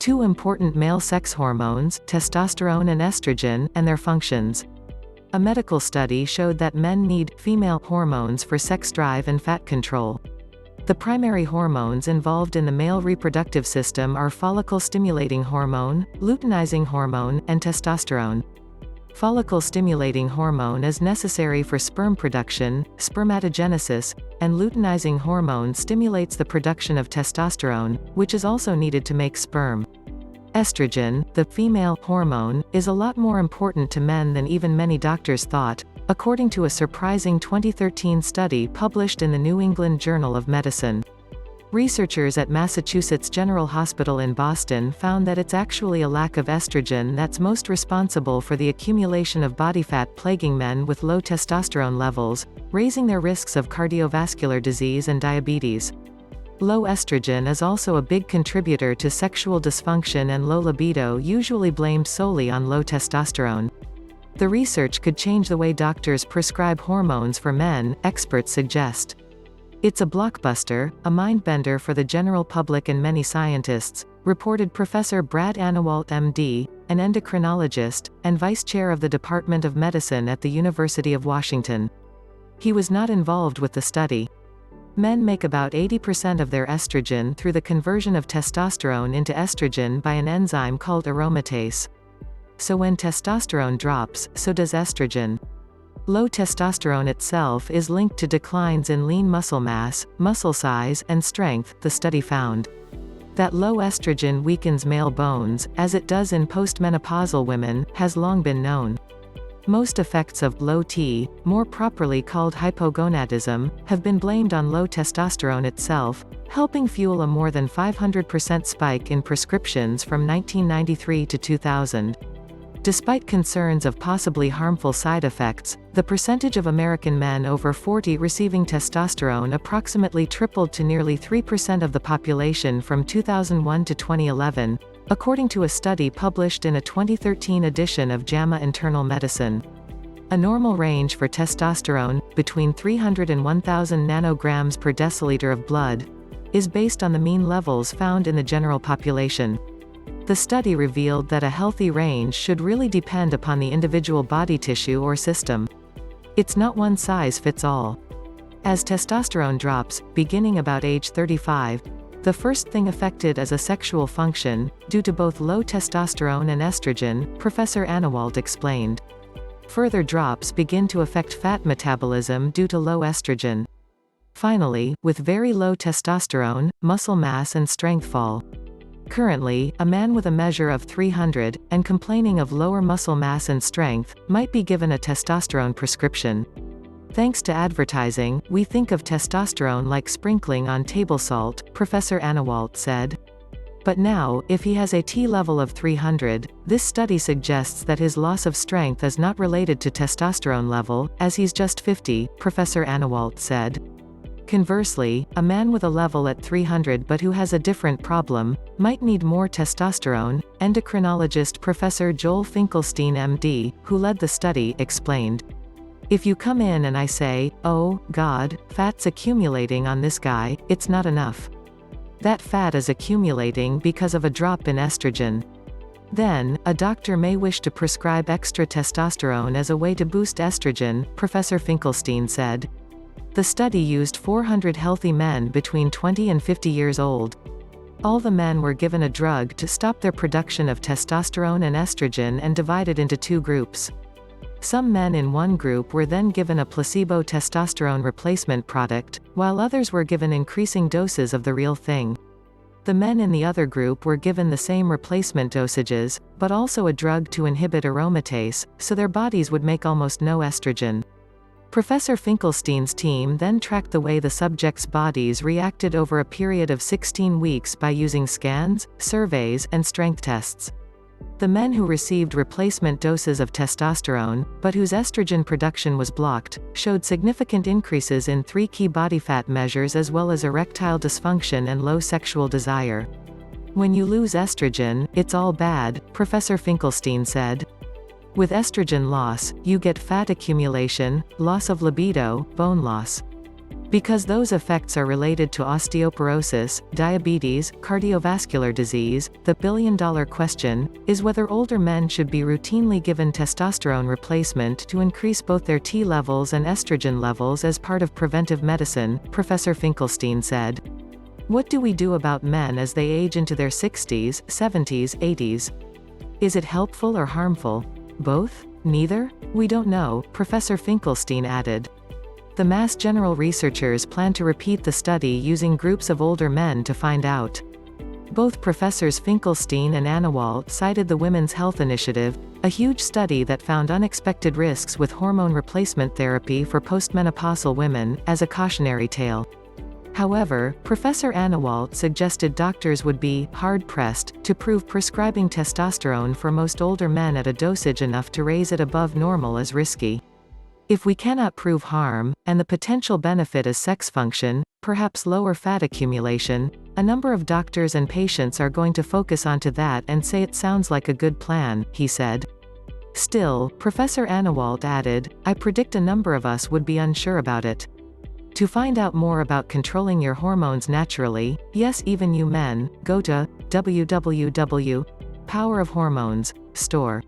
Two important male sex hormones, testosterone and estrogen, and their functions. A medical study showed that men need female hormones for sex drive and fat control. The primary hormones involved in the male reproductive system are follicle-stimulating hormone, luteinizing hormone, and testosterone. Follicle-stimulating hormone is necessary for sperm production, spermatogenesis, and luteinizing hormone stimulates the production of testosterone, which is also needed to make sperm. Estrogen, the female hormone, is a lot more important to men than even many doctors thought, according to a surprising 2013 study published in the New England Journal of Medicine. Researchers at Massachusetts General Hospital in Boston found that it's actually a lack of estrogen that's most responsible for the accumulation of body fat plaguing men with low testosterone levels, raising their risks of cardiovascular disease and diabetes. Low estrogen is also a big contributor to sexual dysfunction and low libido, usually blamed solely on low testosterone. The research could change the way doctors prescribe hormones for men, experts suggest. It's a blockbuster, a mind-bender for the general public and many scientists, reported Professor Brad Anawalt MD, an endocrinologist, and vice chair of the Department of Medicine at the University of Washington. He was not involved with the study. Men make about 80% of their estrogen through the conversion of testosterone into estrogen by an enzyme called aromatase. So when testosterone drops, so does estrogen. Low testosterone itself is linked to declines in lean muscle mass, muscle size, and strength, the study found. That low estrogen weakens male bones, as it does in postmenopausal women, has long been known. Most effects of low T, more properly called hypogonadism, have been blamed on low testosterone itself, helping fuel a more than 500% spike in prescriptions from 1993 to 2000. Despite concerns of possibly harmful side effects, the percentage of American men over 40 receiving testosterone approximately tripled to nearly 3% of the population from 2001 to 2011, according to a study published in a 2013 edition of JAMA Internal Medicine. A normal range for testosterone, between 300 and 1,000 nanograms per deciliter of blood, is based on the mean levels found in the general population. The study revealed that a healthy range should really depend upon the individual body tissue or system. It's not one size fits all. As testosterone drops, beginning about age 35, the first thing affected is a sexual function, due to both low testosterone and estrogen, Professor Anawalt explained. Further drops begin to affect fat metabolism due to low estrogen. Finally, with very low testosterone, muscle mass and strength fall. Currently, a man with a measure of 300, and complaining of lower muscle mass and strength, might be given a testosterone prescription. Thanks to advertising, we think of testosterone like sprinkling on table salt, Professor Anawalt said. But now, if he has a T level of 300, this study suggests that his loss of strength is not related to testosterone level, as he's just 50, Professor Anawalt said. Conversely, a man with a level at 300 but who has a different problem, might need more testosterone, endocrinologist Professor Joel Finkelstein MD, who led the study, explained. If you come in and I say, "Oh, God, fat's accumulating on this guy," it's not enough. That fat is accumulating because of a drop in estrogen. Then, a doctor may wish to prescribe extra testosterone as a way to boost estrogen, Professor Finkelstein said. The study used 400 healthy men between 20 and 50 years old. All the men were given a drug to stop their production of testosterone and estrogen and divided into two groups. Some men in one group were then given a placebo testosterone replacement product, while others were given increasing doses of the real thing. The men in the other group were given the same replacement dosages, but also a drug to inhibit aromatase, so their bodies would make almost no estrogen. Professor Finkelstein's team then tracked the way the subjects' bodies reacted over a period of 16 weeks by using scans, surveys, and strength tests. The men who received replacement doses of testosterone, but whose estrogen production was blocked, showed significant increases in 3 key body fat measures as well as erectile dysfunction and low sexual desire. When you lose estrogen, it's all bad, Professor Finkelstein said. With estrogen loss, you get fat accumulation, loss of libido, bone loss. Because those effects are related to osteoporosis, diabetes, cardiovascular disease, the billion-dollar question is whether older men should be routinely given testosterone replacement to increase both their T levels and estrogen levels as part of preventive medicine, Professor Finkelstein said. What do we do about men as they age into their 60s, 70s, 80s? Is it helpful or harmful? Both? Neither? We don't know, Professor Finkelstein added. The Mass General researchers plan to repeat the study using groups of older men to find out. Both Professors Finkelstein and Anawalt cited the Women's Health Initiative, a huge study that found unexpected risks with hormone replacement therapy for postmenopausal women, as a cautionary tale. However, Professor Anawalt suggested doctors would be hard-pressed to prove prescribing testosterone for most older men at a dosage enough to raise it above normal is risky. If we cannot prove harm, and the potential benefit is sex function, perhaps lower fat accumulation, a number of doctors and patients are going to focus onto that and say it sounds like a good plan, he said. Still, Professor Anawalt added, I predict a number of us would be unsure about it. To find out more about controlling your hormones naturally, yes, even you men, go to www.powerofhormones.store.